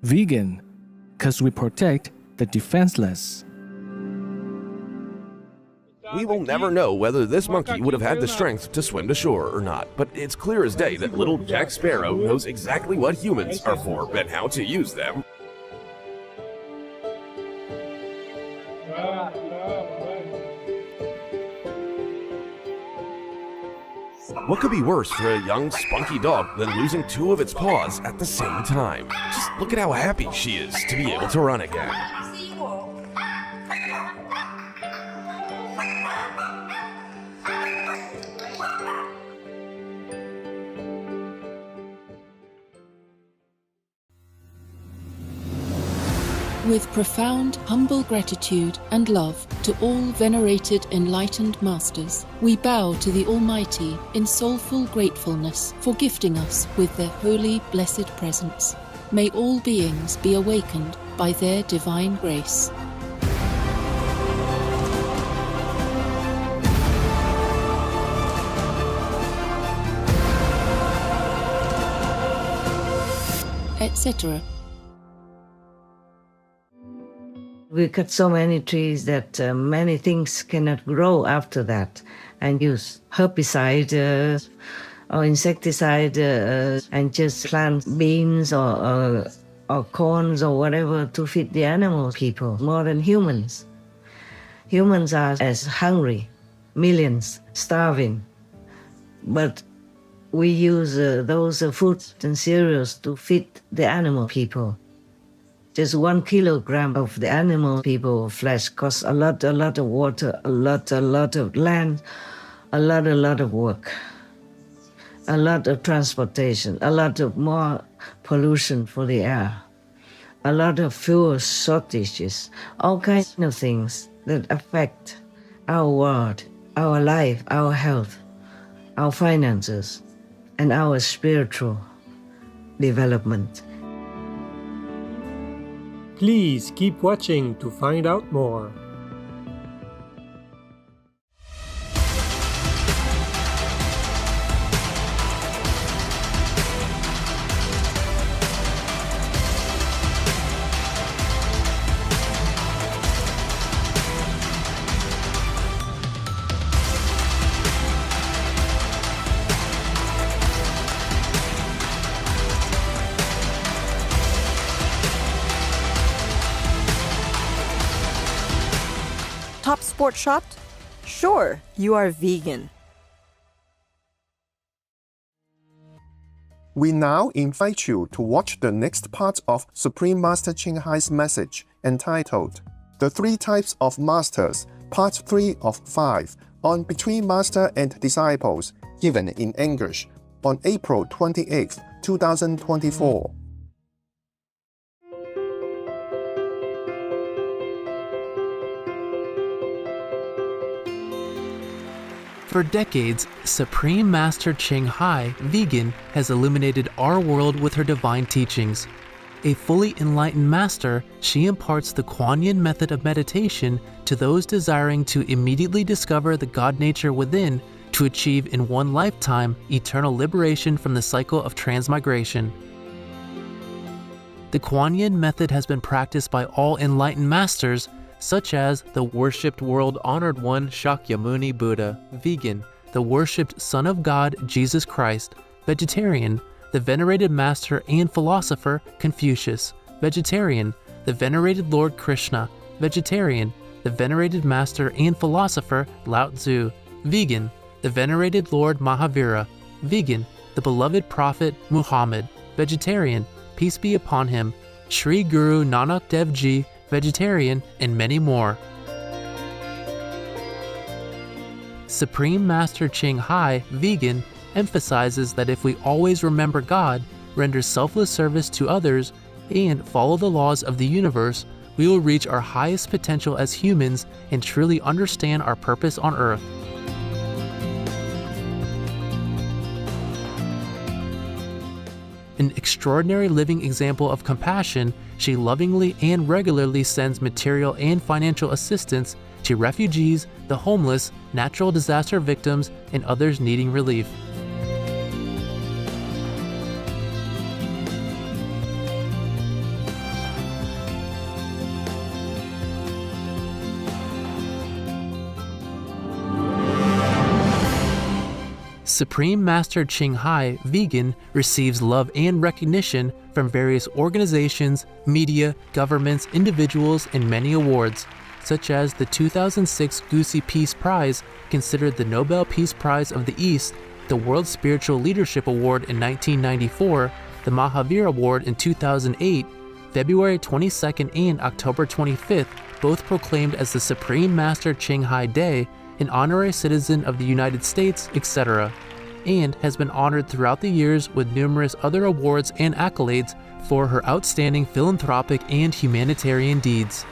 Vegan, 'cause we protect the defenseless. We will never know whether this monkey would have had the strength to swim to shore or not, but it's clear as day that little Jack Sparrow knows exactly what humans are for and how to use them. What could be worse for a young, spunky dog than losing two of its paws at the same time? Just look at how happy she is to be able to run again. With profound, humble gratitude and love to all venerated enlightened masters, we bow to the Almighty in soulful gratefulness for gifting us with their holy, blessed presence. May all beings be awakened by their divine grace. Etc. We cut so many trees that many things cannot grow after that, and use herbicide or insecticide and just plant beans or corns or whatever to feed the animal people more than humans. Humans are as hungry, millions starving, but we use those foods and cereals to feed the animal people. Just 1 kilogram of the animal people flesh costs a lot of water, a lot of land, a lot of work, a lot of transportation, a lot of more pollution for the air, a lot of fuel shortages, all kinds of things that affect our world, our life, our health, our finances, and our spiritual development. Please keep watching to find out more. Top sport shot? Sure, you are vegan. We now invite you to watch the next part of Supreme Master Ching Hai's message entitled The Three Types of Masters, Part 3 of 5 on Between Master and Disciples, given in English on April 28, 2024. For decades, Supreme Master Ching Hai, vegan, has illuminated our world with her divine teachings. A fully enlightened master, she imparts the Kuan Yin method of meditation to those desiring to immediately discover the God nature within to achieve in one lifetime eternal liberation from the cycle of transmigration. The Kuan Yin method has been practiced by all enlightened masters, such as the worshipped world-honored one Shakyamuni Buddha, vegan, the worshipped Son of God Jesus Christ, vegetarian, the venerated master and philosopher Confucius, vegetarian, the venerated Lord Krishna, vegetarian, the venerated master and philosopher Lao Tzu, vegan, the venerated Lord Mahavira, vegan, the beloved prophet Muhammad, vegetarian, peace be upon him, Sri Guru Nanak Dev Ji, vegetarian, and many more. Supreme Master Ching Hai, vegan, emphasizes that if we always remember God, render selfless service to others, and follow the laws of the universe, we will reach our highest potential as humans and truly understand our purpose on Earth. An extraordinary living example of compassion, she lovingly and regularly sends material and financial assistance to refugees, the homeless, natural disaster victims, and others needing relief. Supreme Master Ching Hai Vegan receives love and recognition from various organizations, media, governments, individuals, and many awards, such as the 2006 Gusi Peace Prize, considered the Nobel Peace Prize of the East, the World Spiritual Leadership Award in 1994, the Mahavir Award in 2008, February 22nd and October 25th, both proclaimed as the Supreme Master Ching Hai Day, an honorary citizen of the United States, etc., and has been honored throughout the years with numerous other awards and accolades for her outstanding philanthropic and humanitarian deeds.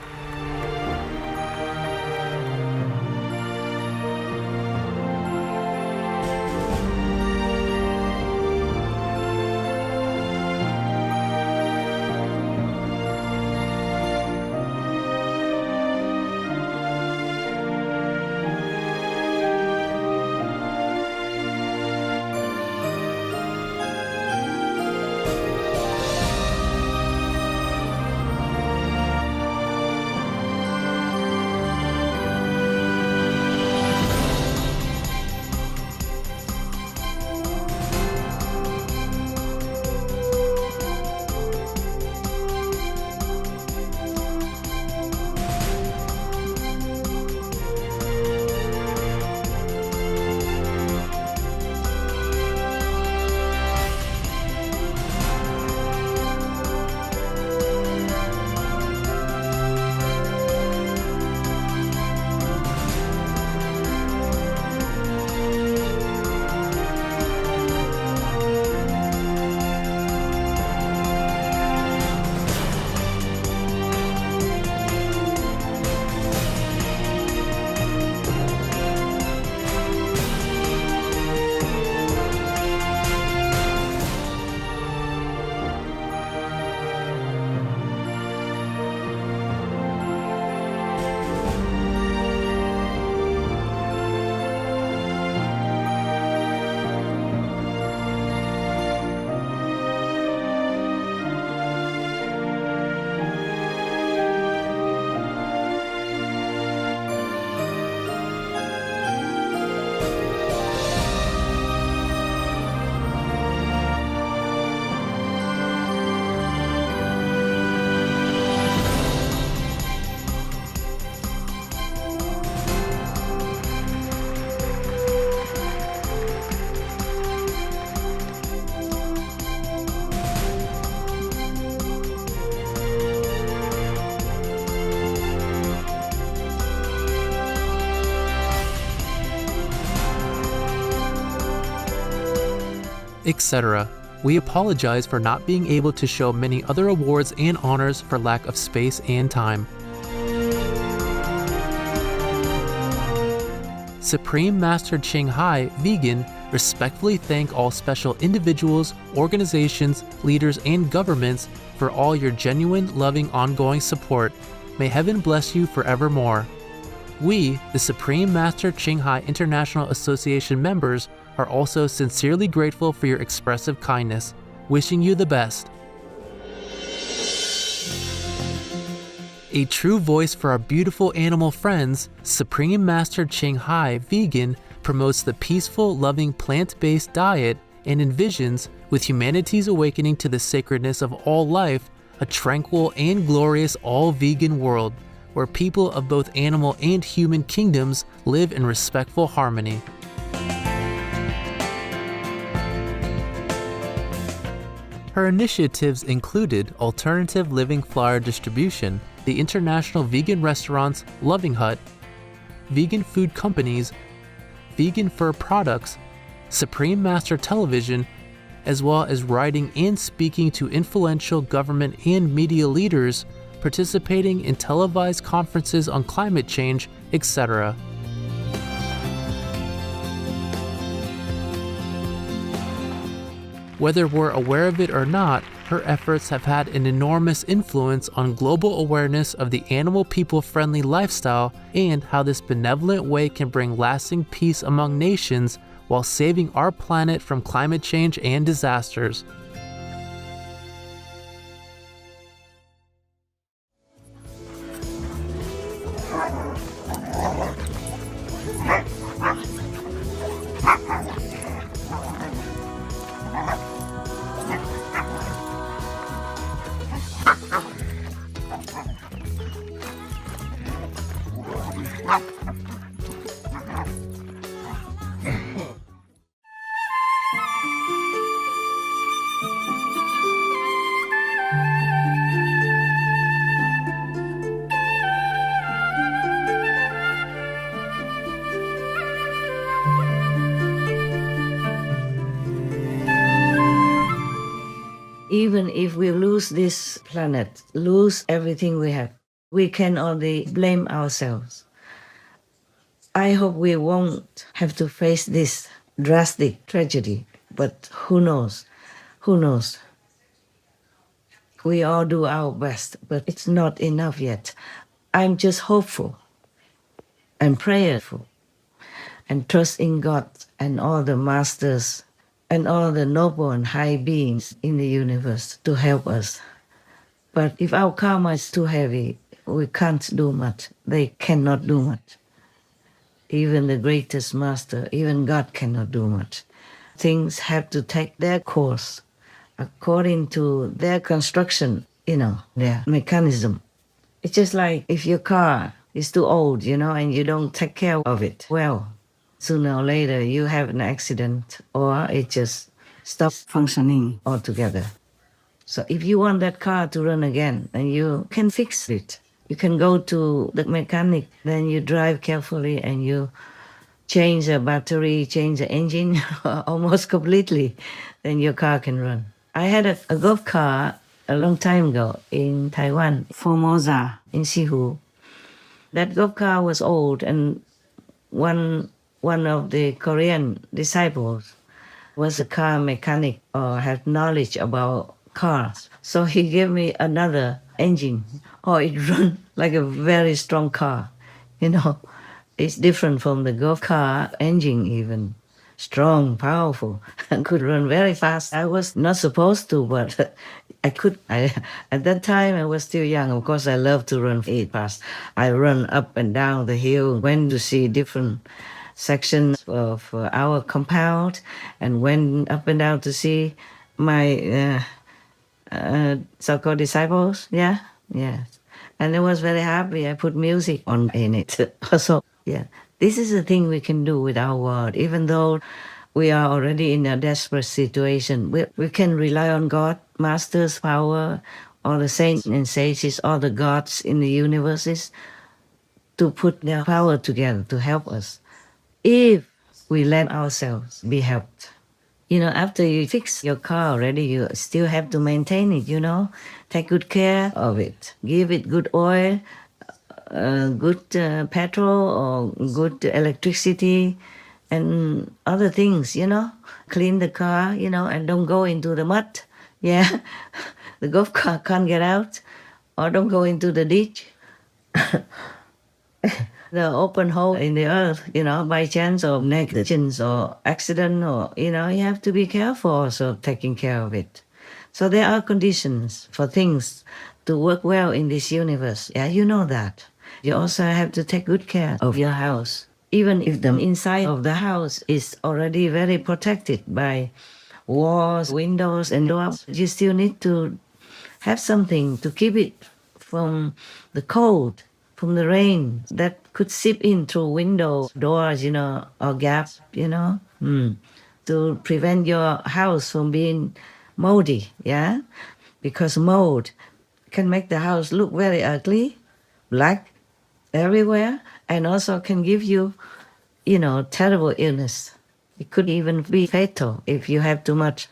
etc. We apologize for not being able to show many other awards and honors for lack of space and time. Supreme Master Ching Hai Vegan respectfully thank all special individuals, organizations, leaders, and governments for all your genuine, loving, ongoing support. May heaven bless you forevermore. We, the Supreme Master Ching Hai International Association members, are also sincerely grateful for your expressive kindness, wishing you the best. A true voice for our beautiful animal friends, Supreme Master Ching Hai Vegan promotes the peaceful, loving plant-based diet and envisions, with humanity's awakening to the sacredness of all life, a tranquil and glorious all-vegan world, where people of both animal and human kingdoms live in respectful harmony. Her initiatives included alternative living flyer distribution, the international vegan restaurants Loving Hut, vegan food companies, vegan fur products, Supreme Master Television, as well as writing and speaking to influential government and media leaders, participating in televised conferences on climate change, etc. Whether we're aware of it or not, her efforts have had an enormous influence on global awareness of the animal people-friendly lifestyle and how this benevolent way can bring lasting peace among nations while saving our planet from climate change and disasters. even if we lose this planet, lose everything we have, we can only blame ourselves. I hope we won't have to face this drastic tragedy, but who knows? Who knows? We all do our best, but it's not enough yet. I'm just hopeful and prayerful and trust in God and all the masters and all the noble and high beings in the universe to help us. But if our karma is too heavy, we can't do much. They cannot do much. Even the greatest master, even God cannot do much. Things have to take their course according to their construction, their mechanism. It's just like if your car is too old, and you don't take care of it well, sooner or later you have an accident or it just stops functioning altogether. So if you want that car to run again, then you can fix it. You can go to the mechanic, then you drive carefully and you change the battery, change the engine almost completely, then your car can run. I had a golf car a long time ago in Taiwan, Formosa, in Sihu. That golf car was old, and one of the Korean disciples was a car mechanic or had knowledge about cars. So he gave me another engine. Oh, it run like a very strong car. It's different from the golf car engine even. Strong, powerful, and could run very fast. I was not supposed to, but I could. At that time, I was still young. Of course, I loved to run fast. I run up and down the hill, went to see different sections of our compound, and went up and down to see my so-called disciples. Yeah. And I was very happy. I put music on in it also. Yeah. This is the thing we can do with our world. Even though we are already in a desperate situation, we can rely on God, Master's power, all the saints and sages, all the gods in the universes to put their power together to help us. If we let ourselves be helped. After you fix your car already, you still have to maintain it, Take good care of it. Give it good oil, good petrol or good electricity and other things, Clean the car, and don't go into the mud. Yeah, the golf car can't get out, or don't go into the ditch. The open hole in the earth, by chance or negligence or accident or, you have to be careful also taking care of it. So there are conditions for things to work well in this universe. Yeah, you know that. You also have to take good care of your house. Even if the inside of the house is already very protected by walls, windows, and doors, you still need to have something to keep it from the cold, from the rain that could seep in through windows, doors, or gaps, to prevent your house from being moldy, yeah? Because mold can make the house look very ugly, black everywhere, and also can give you, terrible illness. It could even be fatal if you have too much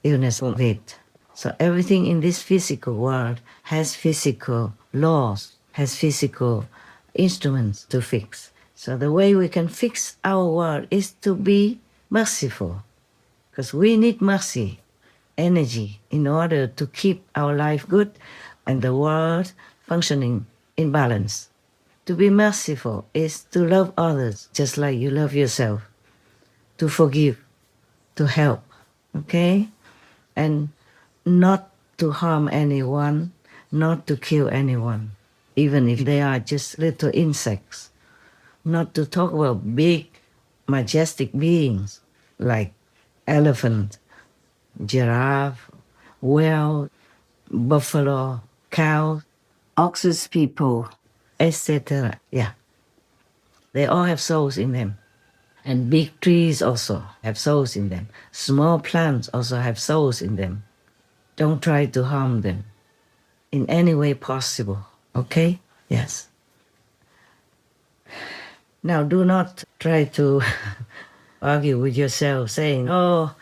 illness with it. So everything in this physical world has physical laws, has physical instruments to fix. So the way we can fix our world is to be merciful, because we need mercy, energy, in order to keep our life good and the world functioning in balance. To be merciful is to love others just like you love yourself, to forgive, to help, okay? And not to harm anyone, not to kill anyone, even if they are just little insects. Not to talk about big, majestic beings like elephant, giraffe, whale, buffalo, cow, oxes people, etc. Yeah. They all have souls in them. And big trees also have souls in them. Small plants also have souls in them. Don't try to harm them in any way possible, okay? Yes. Now, do not try to argue with yourself saying, oh,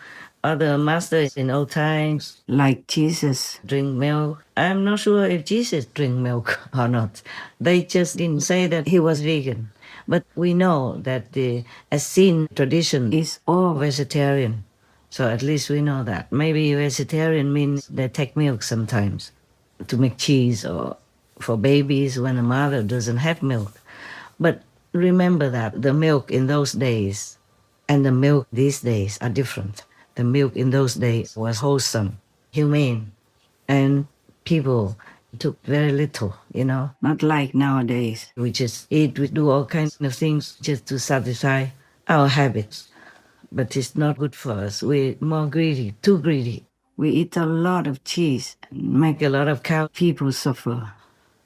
Other masters in old times, like Jesus, drink milk. I'm not sure if Jesus drink milk or not. They just didn't say that he was vegan. But we know that the Essene tradition is all vegetarian. So at least we know that. Maybe vegetarian means they take milk sometimes to make cheese or for babies when a mother doesn't have milk. But remember that the milk in those days and the milk these days are different. The milk in those days was wholesome, humane, and people took very little, not like nowadays. We just eat, we do all kinds of things just to satisfy our habits. But it's not good for us. We're more greedy, too greedy. We eat a lot of cheese and make a lot of cow people suffer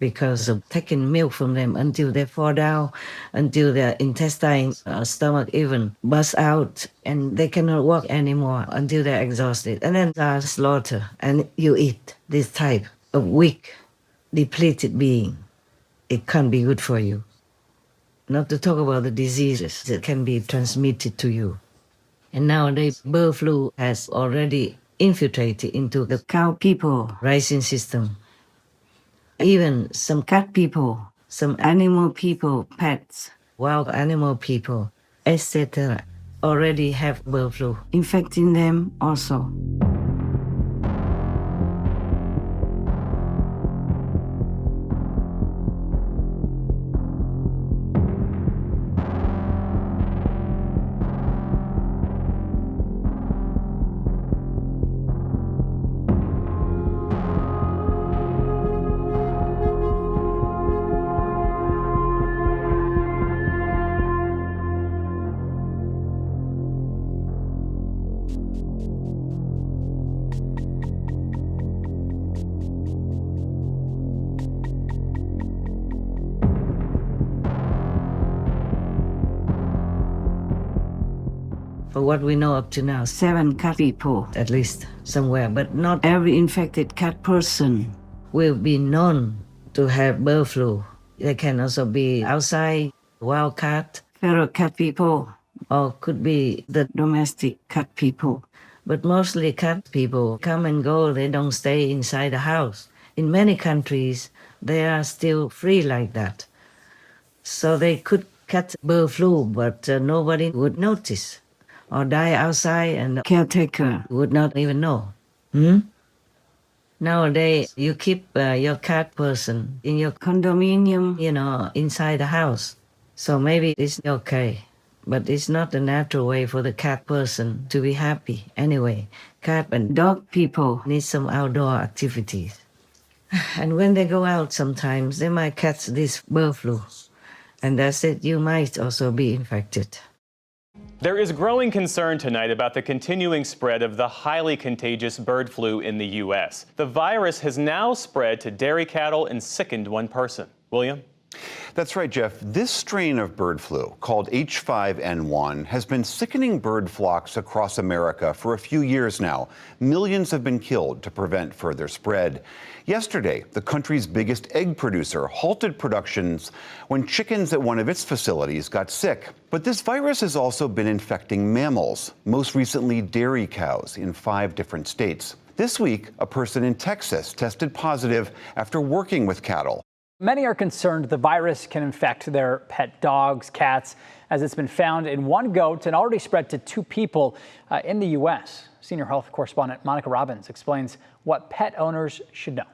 because of taking milk from them until they fall down, until their intestines or stomach even bust out and they cannot walk anymore until they're exhausted. And then they are slaughtered and you eat this type of weak, depleted being. It can't be good for you. Not to talk about the diseases that can be transmitted to you. And nowadays, bird flu has already infiltrated into the cow people raising system. Even some cat people, some animal people, pets, wild animal people, etc., already have bird flu, infecting them also. For what we know up to now, 7 cat people, at least somewhere, but not every infected cat person will be known to have bird flu. They can also be outside, wild cat, feral cat people, or could be the domestic cat people. But mostly cat people come and go, they don't stay inside the house. In many countries, they are still free like that. So they could catch bird flu, but nobody would notice. Or die outside and the caretaker would not even know. Nowadays, you keep your cat person in your condominium, inside the house. So maybe it's okay. But it's not the natural way for the cat person to be happy. Anyway, cat and dog people need some outdoor activities. And when they go out sometimes, they might catch this bird flu. And that's it, you might also be infected. There is growing concern tonight about the continuing spread of the highly contagious bird flu in the U.S. The virus has now spread to dairy cattle and sickened one person. William? That's right, Jeff. This strain of bird flu, called H5N1, has been sickening bird flocks across America for a few years now. Millions have been killed to prevent further spread. Yesterday, the country's biggest egg producer halted productions when chickens at one of its facilities got sick. But this virus has also been infecting mammals, most recently dairy cows in 5 different states. This week, a person in Texas tested positive after working with cattle. Many are concerned the virus can infect their pet dogs, cats, as it's been found in one goat and already spread to 2 people in the U.S. Senior health correspondent Monica Robbins explains what pet owners should know.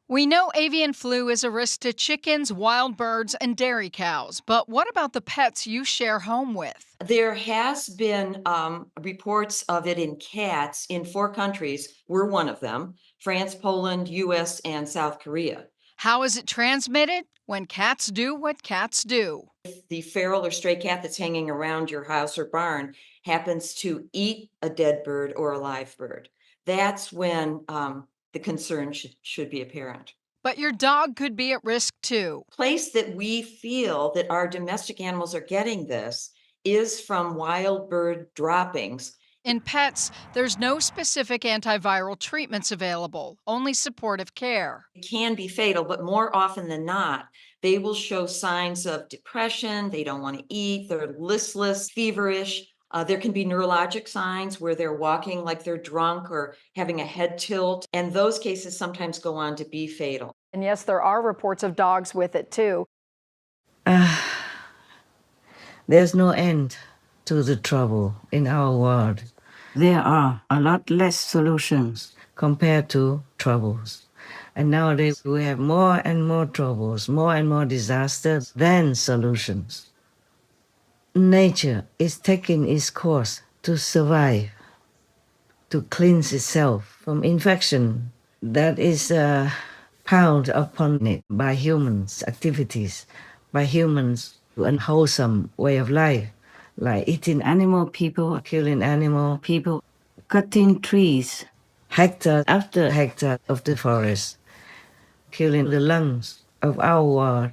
We know avian flu is a risk to chickens, wild birds, and dairy cows. But what about the pets you share home with? There has been reports of it in cats in 4 countries. We're one of them: France, Poland, U.S., and South Korea. How is it transmitted? When cats do what cats do. If the feral or stray cat that's hanging around your house or barn happens to eat a dead bird or a live bird, that's when the concern should be apparent. But your dog could be at risk too. Place that we feel that our domestic animals are getting this is from wild bird droppings. In pets, there's no specific antiviral treatments available, only supportive care. It can be fatal, but more often than not, they will show signs of depression. They don't want to eat. They're listless, feverish, There can be neurologic signs where they're walking like they're drunk or having a head tilt, and those cases sometimes go on to be fatal. And yes, there are reports of dogs with it too. There's no end to the trouble in our world. There are a lot less solutions compared to troubles. And nowadays we have more and more troubles, more and more disasters than solutions. Nature is taking its course to survive, to cleanse itself from infection that is piled upon it by humans' activities, by humans' unwholesome way of life, like eating animal people, killing animal people, cutting trees, hectare after hectare of the forest, killing the lungs of our world,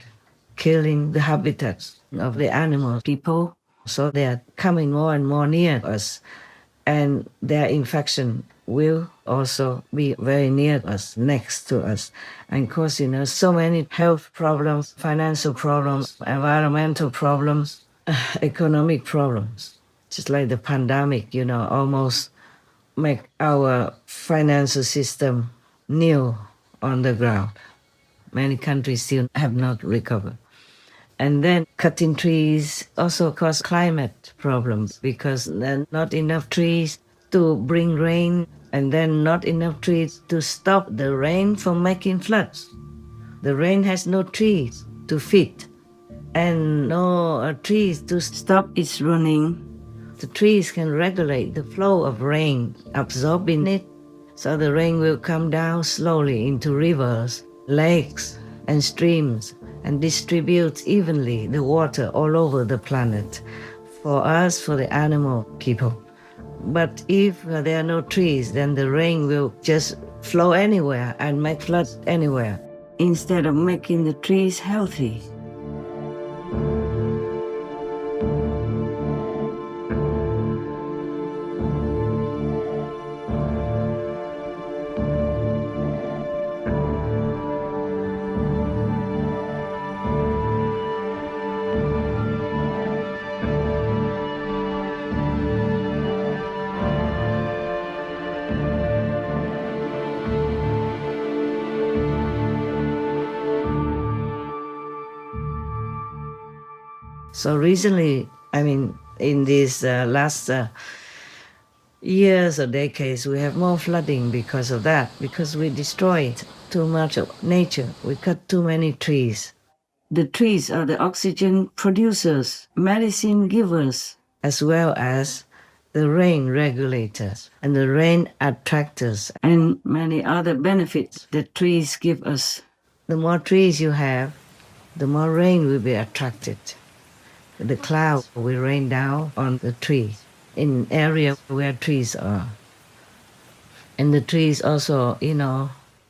killing the habitats of the animal people. So they are coming more and more near us, and their infection will also be very near us, next to us, and cause, so many health problems, financial problems, environmental problems, economic problems. Just like the pandemic, almost make our financial system kneel on the ground. Many countries still have not recovered. And then cutting trees also cause climate problems because there are not enough trees to bring rain, and then not enough trees to stop the rain from making floods. The rain has no trees to feed and no trees to stop its running. The trees can regulate the flow of rain, absorbing it, so the rain will come down slowly into rivers, lakes, and streams, and distribute evenly the water all over the planet for us, for the animal people. But if there are no trees, then the rain will just flow anywhere and make floods anywhere, instead of making the trees healthy. So recently, in these last years or decades, we have more flooding because of that, because we destroyed too much of nature. We cut too many trees. The trees are the oxygen producers, medicine givers, as well as the rain regulators and the rain attractors, and many other benefits that trees give us. The more trees you have, the more rain will be attracted. The cloud will rain down on the tree in areas where trees are. And the trees also,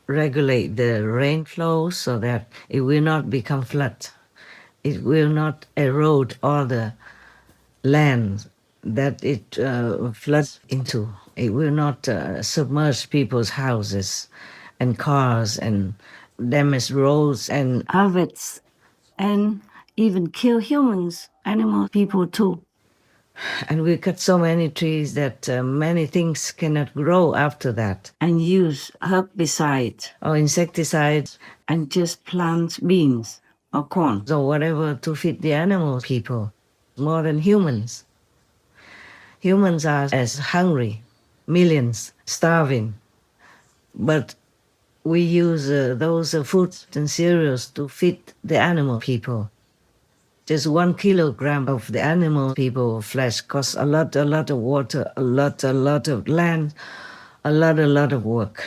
regulate the rain flow so that it will not become flood. It will not erode all the land that it floods into. It will not submerge people's houses and cars and damage roads and harvests and even kill humans, animal people too. And we cut so many trees that many things cannot grow after that, and use herbicide or insecticides and just plant beans or corn or whatever to feed the animal people, more than humans. Humans are as hungry, millions starving, but we use those foods and cereals to feed the animal people. Just 1 kilogram of the animal people flesh costs a lot of water, a lot of land, a lot of work,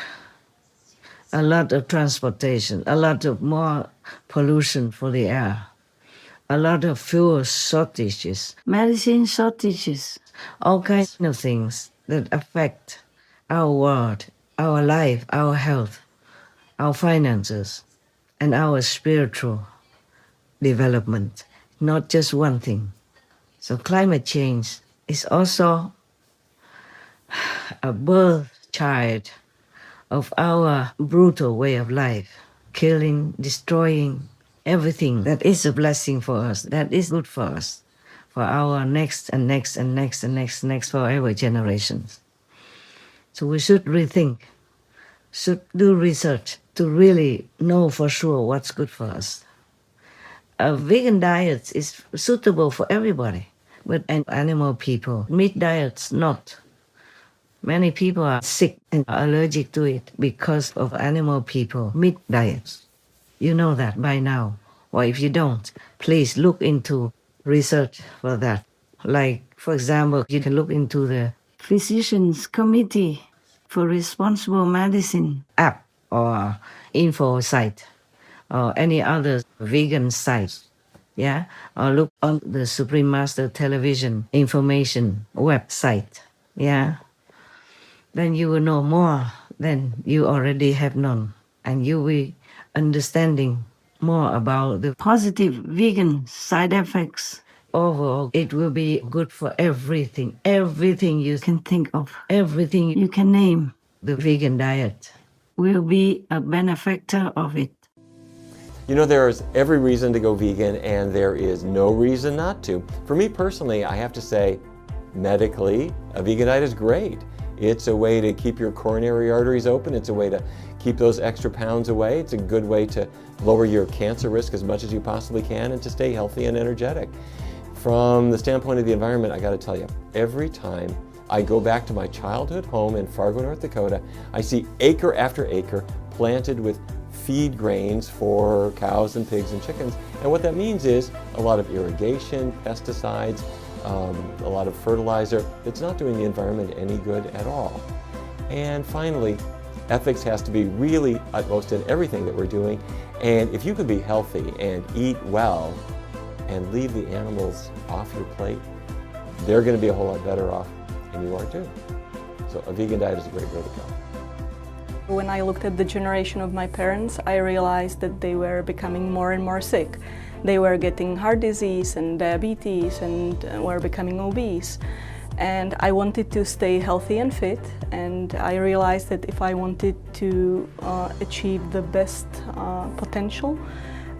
a lot of transportation, a lot of more pollution for the air, a lot of fuel shortages, medicine shortages, all kinds of things that affect our world, our life, our health, our finances, and our spiritual development. Not just one thing. So climate change is also a birth child of our brutal way of life, killing, destroying everything that is a blessing for us, that is good for us. for our next and next and next and next and next forever generations. So we should rethink, should do research to really know for sure what's good for us. A vegan diet is suitable for everybody, but animal people, meat diets not. Many people are sick and allergic to it because of animal people meat diets. You know that by now. Or if you don't, please look into research for that. Like, for example, you can look into the Physicians Committee for Responsible Medicine app or info site or any other vegan site. Yeah, or look on the Supreme Master Television information website. Yeah, then you will know more than you already have known, and you will understanding more about the positive vegan side effects. Overall, it will be good for everything you can think of, everything you can name. The vegan diet will be a benefactor of it. You know, there is every reason to go vegan, and there is no reason not to. For me personally, I have to say, medically, a vegan diet is great. It's a way to keep your coronary arteries open. It's a way to keep those extra pounds away. It's a good way to lower your cancer risk as much as you possibly can and to stay healthy and energetic. From the standpoint of the environment, I got to tell you, every time I go back to my childhood home in Fargo, North Dakota, I see acre after acre planted with feed grains for cows and pigs and chickens. And what that means is a lot of irrigation, pesticides, a lot of fertilizer. It's not doing the environment any good at all. And finally, ethics has to be really utmost in everything that we're doing. And if you can be healthy and eat well and leave the animals off your plate, they're going to be a whole lot better off, and you are too. So a vegan diet is a great way to go. When I looked at the generation of my parents, I realized that they were becoming more and more sick. They were getting heart disease and diabetes and were becoming obese. And I wanted to stay healthy and fit, and I realized that if I wanted to achieve the best potential,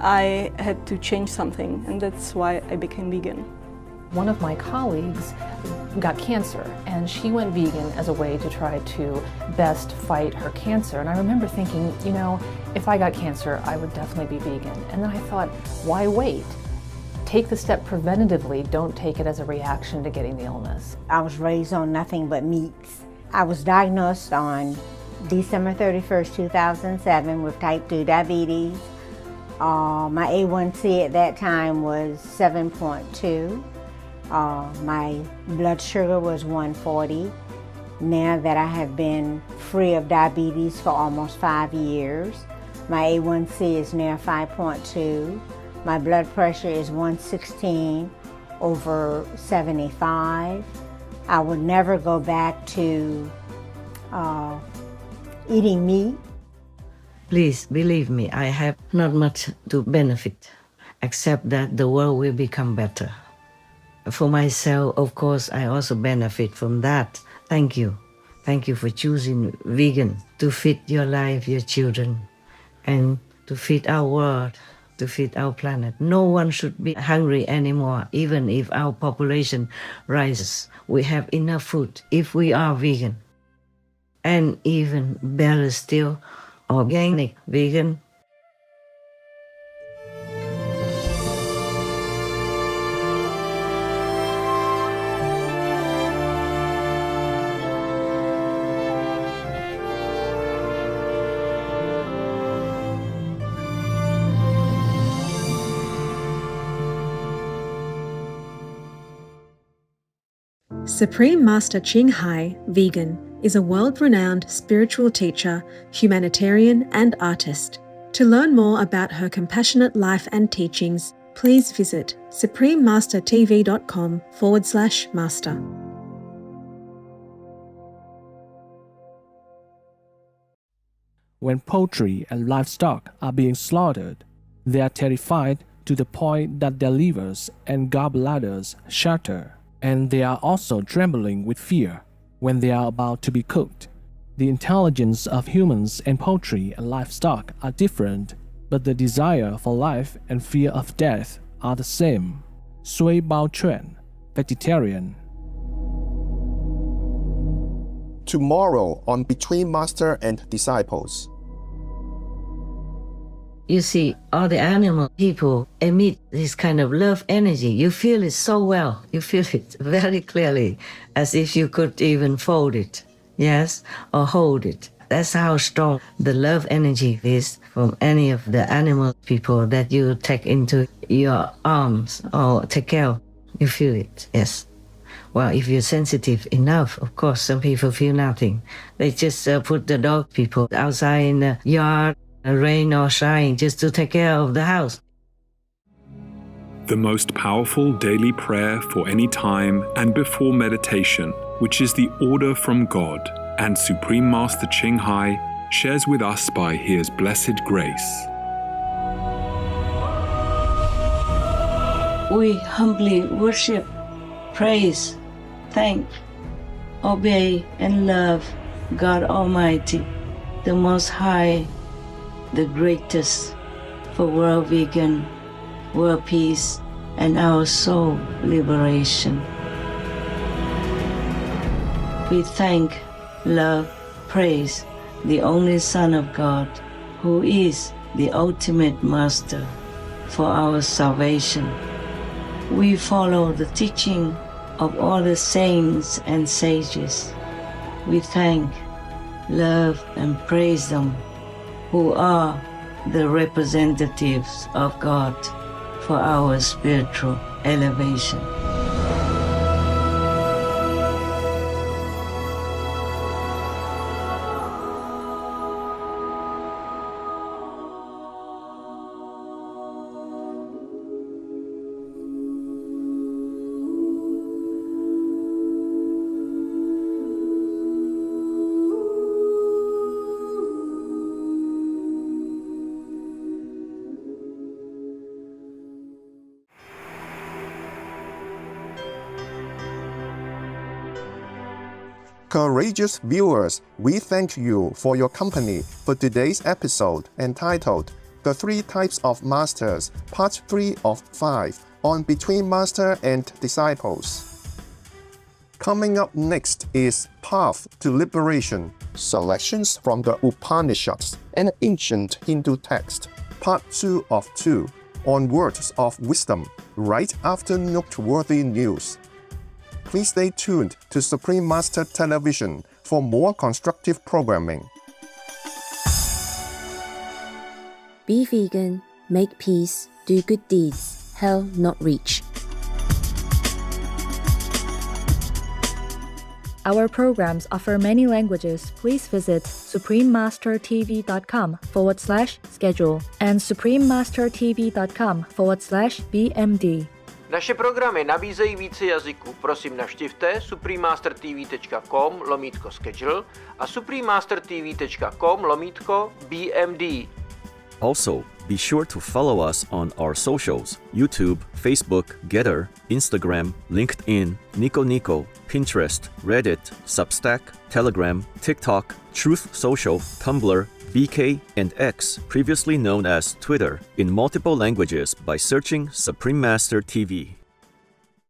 I had to change something, and that's why I became vegan. One of my colleagues got cancer, and she went vegan as a way to try to best fight her cancer. And I remember thinking, you know, if I got cancer, I would definitely be vegan. And then I thought, why wait? Take the step preventatively, don't take it as a reaction to getting the illness. I was raised on nothing but meats. I was diagnosed on December 31st, 2007 with type 2 diabetes. My A1C at that time was 7.2. My blood sugar was 140. Now that I have been free of diabetes for almost 5 years, my A1C is now 5.2. My blood pressure is 116/75. I would never go back to eating meat. Please believe me, I have not much to benefit, except that the world will become better. For myself, of course, I also benefit from that. Thank you. Thank you for choosing vegan to feed your life, your children, and to feed our world, to feed our planet. No one should be hungry anymore, even if our population rises. We have enough food if we are vegan. And even better still, organic vegan. Supreme Master Ching Hai, Vegan, is a world-renowned spiritual teacher, humanitarian, and artist. To learn more about her compassionate life and teachings, please visit suprememastertv.com/master. When poultry and livestock are being slaughtered, they are terrified to the point that their livers and gallbladders shatter, and they are also trembling with fear when they are about to be cooked. The intelligence of humans and poultry and livestock are different, but the desire for life and fear of death are the same. Sui Bao Chuan, vegetarian. Tomorrow on Between Master and Disciples. You see, all the animal people emit this kind of love energy. You feel it so well. You feel it very clearly, as if you could even fold it, yes, or hold it. That's how strong the love energy is from any of the animal people that you take into your arms or take care of. You feel it, yes. Well, if you're sensitive enough, of course, some people feel nothing. They just put the dog people outside in the yard, rain or shine, just to take care of the house. The most powerful daily prayer for any time and before meditation, which is the order from God, and Supreme Master Ching Hai shares with us by His blessed grace. We humbly worship, praise, thank, obey, and love God Almighty, the Most High, the greatest, for world vegan, world peace, and our soul liberation. We thank, love, praise the only Son of God, who is the ultimate Master for our salvation. We follow the teaching of all the saints and sages. We thank, love, and praise them, who are the representatives of God for our spiritual elevation. Courageous viewers, we thank you for your company for today's episode entitled The Three Types of Masters, Part 3 of 5 on Between Master and Disciples. Coming up next is Path to Liberation, selections from the Upanishads, an ancient Hindu text, Part 2 of 2, on words of wisdom, right after noteworthy news. Please stay tuned to Supreme Master Television for more constructive programming. Be vegan, make peace, do good deeds, hell not reach. Our programs offer many languages. Please visit suprememastertv.com/schedule and suprememastertv.com/BMD. Naše programy nabízejí více jazyků. Prosím navštivte suprememastertv.com/schedule a suprememastertv.com/BMD. Also, be sure to follow us on our socials: YouTube, Facebook, Getter, Instagram, LinkedIn, Nico Nico, Pinterest, Reddit, Substack, Telegram, TikTok, Truth Social, Tumblr, VK, and X, previously known as Twitter, in multiple languages by searching Supreme Master TV.